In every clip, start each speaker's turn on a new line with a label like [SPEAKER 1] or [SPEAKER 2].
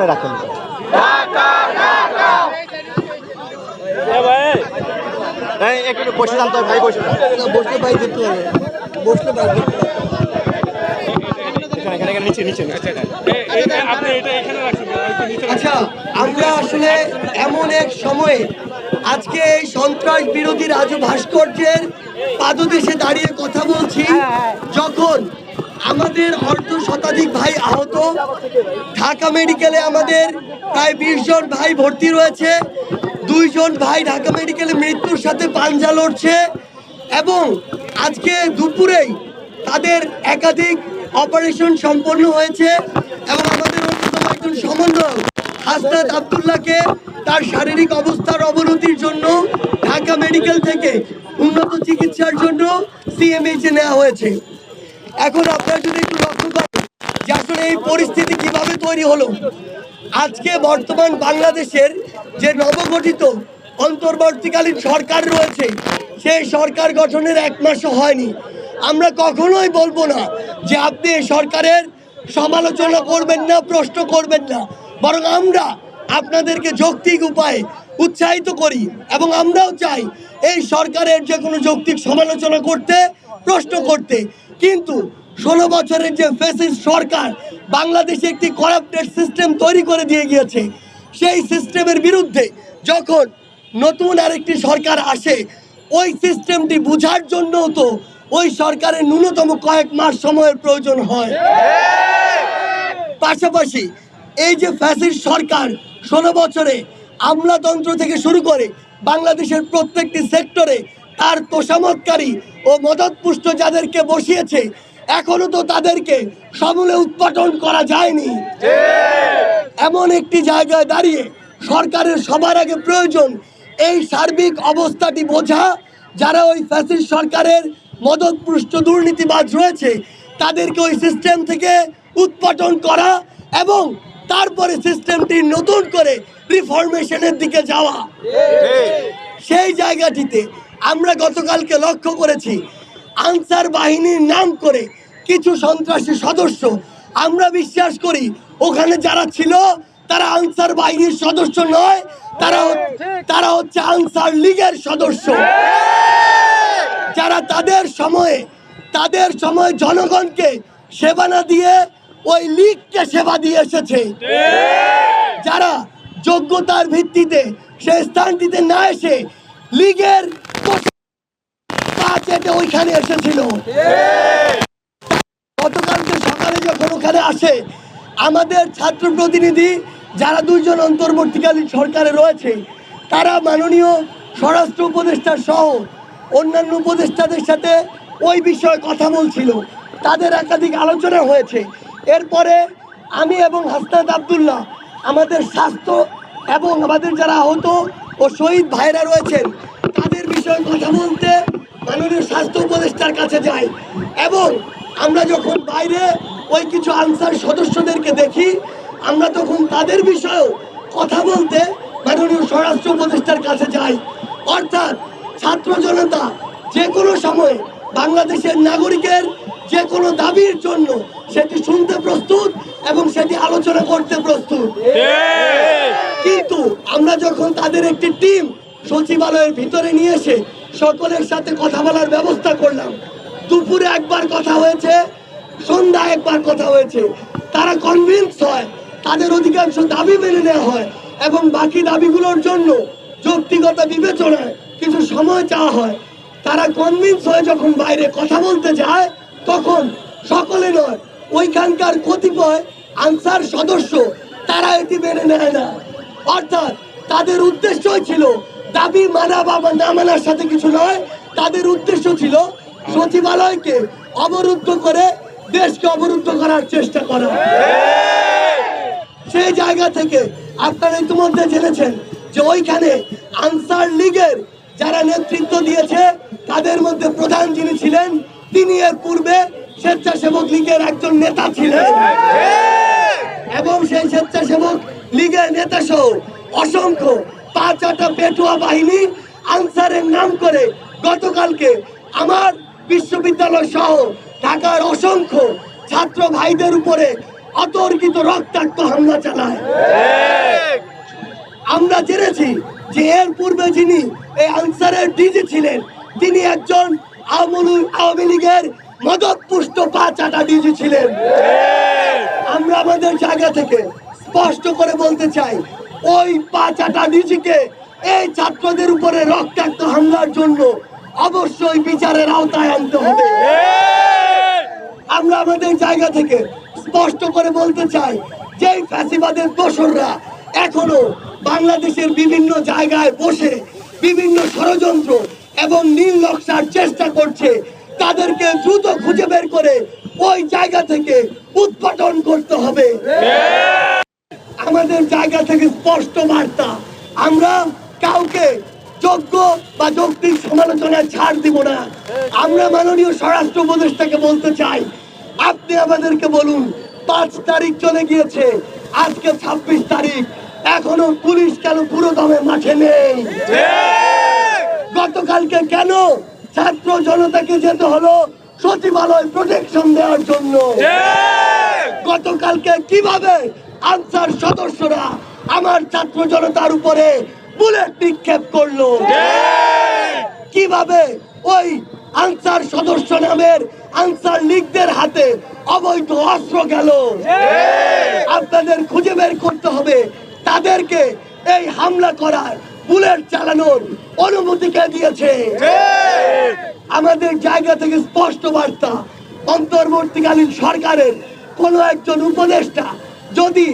[SPEAKER 1] এখানে রাখেন। একটু বসে জানতে ভাই, বসে বসলে ভাই দেখতে পারবে, বসলে ভাই দেখতে পারবে।
[SPEAKER 2] আচ্ছা, আমরা আসলে এমন এক সময়ে আজকে এই সন্ত্রাস বিরোধী রাজু ভাস্কর্যের পাদদেশে দাঁড়িয়ে কথা বলছি, যখন আমাদের অর্ধ শতাধিক ভাই আহত, ঢাকা মেডিকেলে আমাদের প্রায় 20 জন ভাই ভর্তি রয়েছে, 2 জন ভাই ঢাকা মেডিকেলে মৃত্যুর সাথে পাঞ্জা লড়ছে, এবং আজকে দুপুরেই তাদের একাধিক অপারেশন সম্পন্ন হয়েছে, এবং আমাদের অন্যতম একজন সমন্বয়ক হাসনাত আব্দুল্লাহকে তার শারীরিক অবস্থার অবনতির জন্য ঢাকা মেডিকেল থেকে উন্নত চিকিৎসার জন্য সিএমএইচে নেওয়া হয়েছে। এখন আপনারা যদি একটু লক্ষ্য করেন যে আসলে এই পরিস্থিতি কিভাবে তৈরি হলো। আজকে বর্তমান বাংলাদেশের যে নবগঠিত অন্তর্বর্তীকালীন সরকার রয়েছে, সেই সরকার গঠনের 1 মাসও হয়নি। আমরা কখনোই বলবো না যে আপনি এই সরকারের সমালোচনা করবেন না, প্রশ্ন করবেন না, বরং আমরা আপনাদেরকে যৌক্তিক উপায়ে উৎসাহিত করি, এবং আমরাও চাই এই সরকারের যে কোনো যৌক্তিক সমালোচনা করতে, প্রশ্ন করতে। কিন্তু 16 বছরের যে ফ্যাসিস্ট সরকার বাংলাদেশে একটি করাপ্টেড সিস্টেম তৈরি করে দিয়ে গিয়েছে, সেই সিস্টেমের বিরুদ্ধে যখন নতুন আরেকটি সরকার আসে, ওই সিস্টেমটি বুঝার জন্যও তো ওই সরকারের ন্যূনতম কয়েক মাস সময়ের প্রয়োজন হয়। পাশাপাশি এই যে ফ্যাসিস্ট সরকার 16 বছরে আমলাতন্ত্র থেকে শুরু করে বাংলাদেশের প্রত্যেকটি সেক্টরে তার তোষামতকারী ও মদতপুষ্ট যাদেরকে বসিয়েছে, এখনো তো তাদেরকে সমূলে উৎপাটন করা যায়নি। এমন একটি জায়গায় দাঁড়িয়ে সরকারের সবার আগে প্রয়োজন এই সার্বিক অবস্থাটি বোঝা, যারা ওই ফ্যাসিস্ট সরকারের মদতপুষ্ট দুর্নীতিবাজ রয়েছে তাদেরকে ওই সিস্টেম থেকে উৎপাটন করা, এবং তারপরে সিস্টেমটি নতুন করে রিফরমেশনের দিকে যাওয়া। সেই জায়গাটিতে আমরা গতকালকে লক্ষ্য করেছি, আনসার বাহিনীর নাম করে কিছু সন্ত্রাসী সদস্য, আমরা বিশ্বাস করি ওখানে যারা ছিল তারা আনসার বাহিনীর সদস্য নয়, তারা হচ্ছে আনসার লীগের সদস্য, যারা তাদের সময়ে জনগণকে সেবা না দিয়ে ওই লীগকে সেবা দিয়ে এসেছে, যারা যোগ্যতার ভিত্তিতে সেই স্থানটিতে না এসে লীগের ওইখানে এসেছিল। গতকালকে সকালে যখন ওখানে আসে আমাদের ছাত্র প্রতিনিধি, যারা 2 জন অন্তর্বর্তীকালীন সরকারে রয়েছে, তারা মাননীয় স্বরাষ্ট্র উপদেষ্টা সহ অন্যান্য উপদেষ্টাদের সাথে ওই বিষয়ে কথা বলছিল, তাদের একাধিক আলোচনা হয়েছে। এরপরে আমি এবং হাসনাত আব্দুল্লাহ আমাদের স্বাস্থ্য এবং আমাদের যারা আহত ও শহীদ ভাইরা রয়েছেন তাদের বিষয়ে কথা বলতে মাননীয় স্বাস্থ্য উপদেষ্টার কাছে যাই, এবং আমরা যখন বাইরে ওই কিছু আনসার সদস্যদেরকে দেখি, আমরা তখন তাদের বিষয়েও কথা বলতে মাননীয় স্বরাষ্ট্র উপদেষ্টার কাছে যাই। অর্থাৎ ছাত্র জনতা যে কোনো সময় বাংলাদেশের নাগরিকের যে কোনো দাবির জন্য সেটি শুনতে প্রস্তুত এবং সেটি আলোচনা করতে প্রস্তুত। কিন্তু আমরা যখন তাদের একটি টিম সচিবালয়ের ভিতরে নিয়ে এসে সকলের সাথে কথা বলার ব্যবস্থা করলাম, দুপুরে একবার কথা হয়েছে, সন্ধ্যায় একবার কথা হয়েছে, তারা কনভিন্স হয়, তাদের অধিকাংশ দাবি মেনে নেওয়া হয়, এবং বাকি দাবিগুলোর জন্য যৌক্তিকতা বিবেচনায় কিছু সময় চাওয়া হয়। তারা কনভিন্স হয়ে যখন বাইরে কথা বলতে যায়, তখন সকলে নয়, ওইখানকার কতিপয় আনসার সদস্য তারা এটি মেনে নেয় না। অর্থাৎ তাদের উদ্দেশ্যই ছিল দাবি মানা বা না মানার সাথে কিছু নয়, তাদের উদ্দেশ্য ছিল সচিবালয়কে অবরুদ্ধ করে দেশকে অবরুদ্ধ করার চেষ্টা করা। সেই জায়গা থেকে আপনারা ইতিমধ্যে জেনেছেন যে ওইখানে আনসার লীগের যারা নেতৃত্ব দিয়েছে তাদের মধ্যে প্রধান যিনি ছিলেন, তিনি এর পূর্বে স্বেচ্ছাসেবক লীগের একজন নেতা ছিলেন, এবং সেই স্বেচ্ছাসেবক লীগের নেতা সহ অসংখ্য 5-8টা পেটুয়া বাহিনী আনসারের নাম করে গতকালকে আমার বিশ্ববিদ্যালয় সহ ঢাকার অসংখ্য ছাত্র ভাইদের উপরে অতর্কিত রক্তাক্ত হামলা চালায়। আমরা জেনেছি যে এর পূর্বে যিনি এই আনসারের ডিজি ছিলেন তিনি একজন আওয়ামী লীগের মদতপুষ্ট পা চাটা ডিজি ছিলেন। আমরা আমাদের জায়গা থেকে স্পষ্ট করে বলতে চাই, ওই পা চাটা ডিজিকে এই ছাত্রদের উপরে রক্তাক্ত হামলার জন্য অবশ্যই বিচারের আওতায় আনতে হবে। আমরা আমাদের জায়গা থেকে স্পষ্ট করে বলতে চাই, যেই ফ্যাসিবাদের দোসররা এখনো বাংলাদেশের বিভিন্ন জায়গায় বসে বিভিন্ন ষড়যন্ত্র এবং নীল নকশার চেষ্টা করছে, তাদেরকে দ্রুত খুঁজে বের করে ওই জায়গা থেকে উৎপাদন করতে হবে। আমাদের জায়গা থেকে স্পষ্ট বার্তা, আমরা কাউকে যোগ্য বা যৌক্তিক সমালোচনায় ছাড় দিব না। আমরা মাননীয় স্বরাষ্ট্র উপদেষ্টাকে বলতে চাই, আপনি আমাদেরকে বলুন 5 তারিখ চলে গিয়েছে, আজকে 26 তারিখ, এখনো পুলিশ কেন পুরো দমে মাঠে নেই? গতকালকে কেন ছাত্র জনতাকে যেতে হলো সচিবালয় প্রোটেকশন দেওয়ার জন্য? গতকালকে কিভাবে আনসার সদস্যরা আমার ছাত্র জনতার উপরে বুলেট নিক্ষেপ করলো? কিভাবে ওই আনসার সদস্য নামের আনসার লীগদের হাতে অবৈধ অস্ত্র গেল? আপনাদের খুঁজে বের করতে হবে তাদেরকে এই হামলা করার, বুলেট চালানোর অনুমতি কে দিয়েছে? আমাদের জায়গা থেকে স্পষ্ট বার্তা, অন্তর্বর্তীকালীন সরকারের কোনো একজন উপদেষ্টা যদি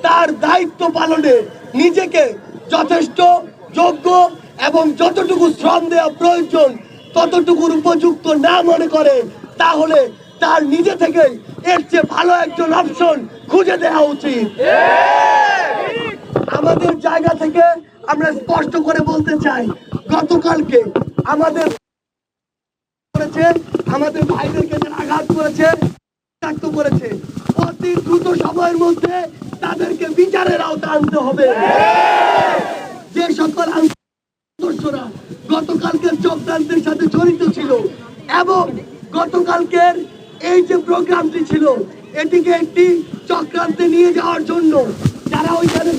[SPEAKER 2] তার দায়িত্ব পালনে নিজেকে যথেষ্ট যোগ্য এবং যতটুকু শ্রম দেওয়া প্রয়োজন ততটুকুর উপযুক্ত না মনে করে, তাহলে তার নিজে থেকে এর চেয়ে ভালো একজন অপশন খুঁজে দেওয়া উচিত। আমাদের জায়গা থেকে আমরা স্পষ্ট করে বলতে চাই, গতকালকে আমাদের ভাইদেরকে যারা আঘাত করেছে, রক্তাক্ত করেছে, অতি দ্রুত সময়ের মধ্যে তাদেরকে বিচারের আওতায় আনতে হবে। যে সকল সদস্যরা গতকালকের চক্রান্তের সাথে জড়িত ছিল এবং গতকালকের এই যে প্রোগ্রামটি ছিল এটিকে একটি চক্রান্তে নিয়ে যাওয়ার জন্য যারা ওইখানে